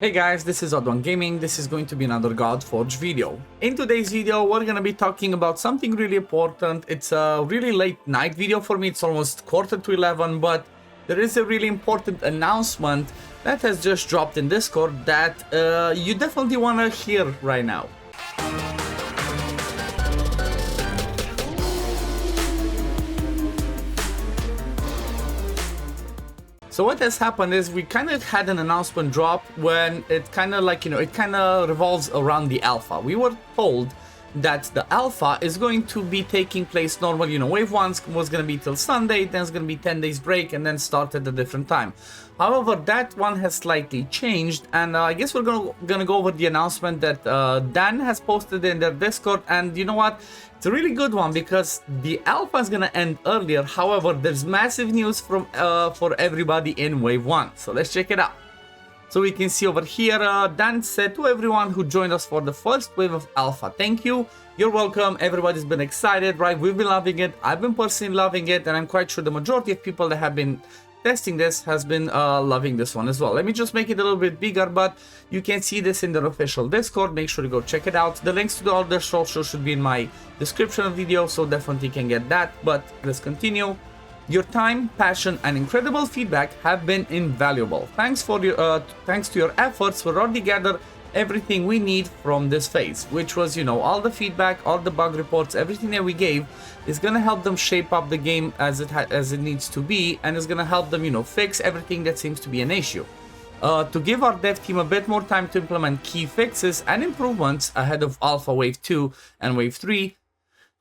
Hey guys, this is OddOneGaming. This is going to be another Godforge video. In today's video, we're going to be talking about something really important. It's a really late night video for me. It's almost quarter to 11, but there is a really important announcement that has just dropped in Discord that you definitely want to hear right now. So what has happened is we kind of had an announcement drop when it kind of like, it kind of revolves around the alpha. We were told that the alpha is going to be taking place normal, wave 1 was going to be till Sunday, then it's going to be 10 days break and then start at a different time. However, that one has slightly changed, and I guess we're gonna go over the announcement that Dan has posted in their Discord, and you know what? It's a really good one because the alpha is gonna end earlier. However, there's massive news from for everybody in Wave 1. So let's check it out. So we can see over here, Dan said to everyone who joined us for the first wave of alpha, thank you. You're welcome. Everybody's been excited, right? We've been loving it. I've been personally loving it, and I'm quite sure the majority of people that have been testing this has been loving this one as well. Let me just make it a little bit bigger, but you can see this in their official Discord. Make sure to go check it out. The links to all their socials should be in my description of the video, so definitely can get that. But let's continue. Your time, passion, and incredible feedback have been invaluable. Thanks to your efforts, we've already gathered everything we need from this phase, which was, all the feedback, all the bug reports, everything that we gave is gonna help them shape up the game as it needs to be, and is gonna help them, fix everything that seems to be an issue. To give our dev team a bit more time to implement key fixes and improvements ahead of Alpha Wave 2 and Wave 3,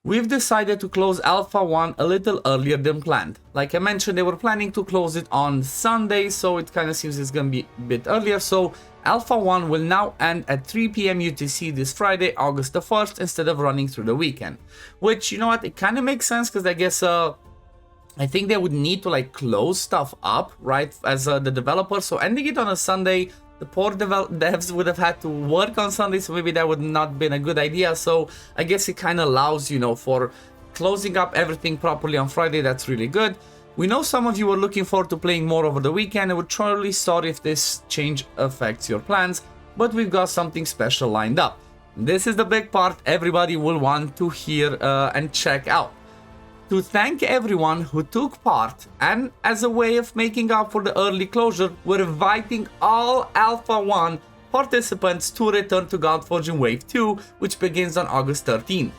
we've decided to close Alpha 1 a little earlier than planned. Like I mentioned, they were planning to close it on Sunday, so it kind of seems it's going to be a bit earlier. So Alpha 1 will now end at 3 PM UTC this Friday, August the 1st, instead of running through the weekend. Which, you know what, it kind of makes sense because I guess I think they would need to like close stuff up, right, as the developer. So ending it on a Sunday, the poor devs would have had to work on Sunday, so maybe that would not been a good idea. So I guess it kind of allows, for closing up everything properly on Friday. That's really good. We know some of you are looking forward to playing more over the weekend, and we're truly sorry if this change affects your plans, but we've got something special lined up. This is the big part everybody will want to hear and check out. To thank everyone who took part, and as a way of making up for the early closure, we're inviting all Alpha 1 participants to return to Godforge in Wave 2, which begins on August 13th.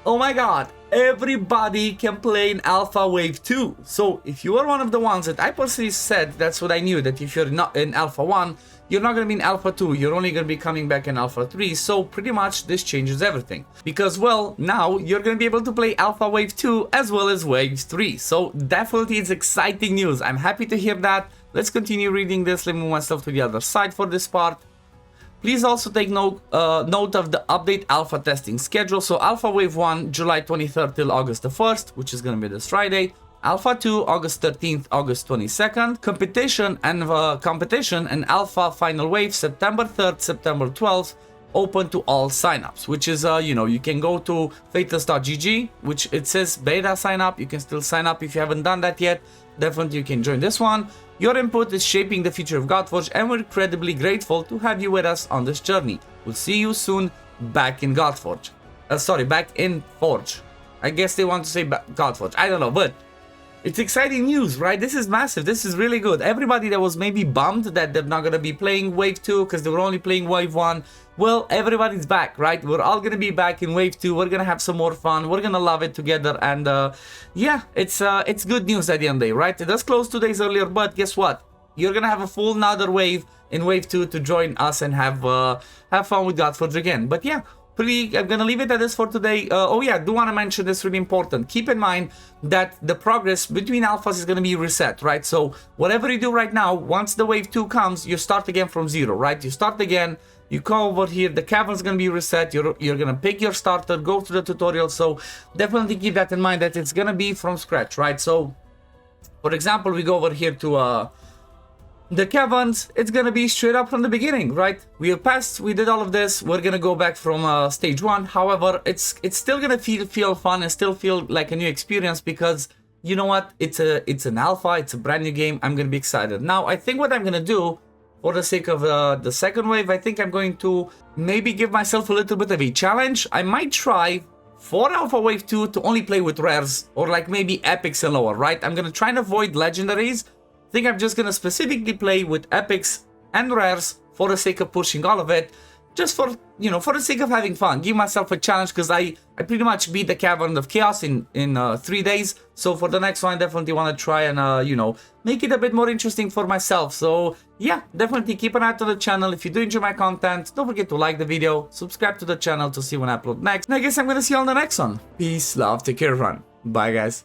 Oh my god, everybody can play in Alpha Wave 2. So if you are one of the ones that I personally said, that's what I knew, that if you're not in Alpha 1, you're not going to be in Alpha 2, you're only going to be coming back in Alpha 3, so pretty much this changes everything. Because, well, now you're going to be able to play Alpha Wave 2 as well as Wave 3, so definitely it's exciting news. I'm happy to hear that. Let's continue reading this. Let me move myself to the other side for this part. Please also take note of the update alpha testing schedule. So Alpha Wave 1, July 23rd till August the 1st, which is going to be this Friday. Alpha 2, August 13th, August 22nd. Competition and Alpha Final Wave, September 3rd, September 12th. Open to all signups, which is, you can go to Fateless.gg, which it says beta sign up. You can still sign up if you haven't done that yet. Definitely you can join this one. Your input is shaping the future of Godforge, and we're incredibly grateful to have you with us on this journey. We'll see you soon back in Godforge. Back in Forge. I guess they want to say Godforge. I don't know, but it's exciting news, right? This is massive. This is really good. Everybody that was maybe bummed that they're not going to be playing Wave 2 because they were only playing Wave 1, well, everybody's back, right? We're all going to be back in Wave 2. We're going to have some more fun. We're going to love it together. And yeah, it's good news at the end of the day, right? It does close 2 days earlier, but guess what? You're going to have a full another wave in Wave 2 to join us and have fun with Godforge again. But yeah, I'm gonna leave it at this for today. Oh yeah, I do want to mention this, really important. Keep in mind that the progress between alphas is gonna be reset, right? So whatever you do right now, once the Wave 2 comes, you start again from zero, right? You start again, you come over here, the cavern's gonna be reset, you're gonna pick your starter, go through the tutorial, so definitely keep that in mind that it's gonna be from scratch, right? So, for example, we go over here to the caverns, it's gonna be straight up from the beginning, right? We did all of this, we're gonna go back from stage 1. However, it's still gonna feel fun and still feel like a new experience because, you know what, it's an alpha, it's a brand new game. I'm gonna be excited. Now, I think what I'm gonna do for the sake of the second wave, I think I'm going to maybe give myself a little bit of a challenge. I might try for Alpha Wave 2 to only play with rares or like maybe epics and lower, right? I'm gonna try and avoid legendaries. I think I'm just gonna specifically play with epics and rares for the sake of pushing all of it. Just for, you know, for the sake of having fun. Give myself a challenge because I pretty much beat the Cavern of Chaos in 3 days. So for the next one, I definitely want to try and, you know, make it a bit more interesting for myself. So yeah, definitely keep an eye on the channel. If you do enjoy my content, don't forget to like the video, subscribe to the channel to see when I upload next. And I guess I'm going to see you on the next one. Peace, love, take care, everyone. Bye, guys.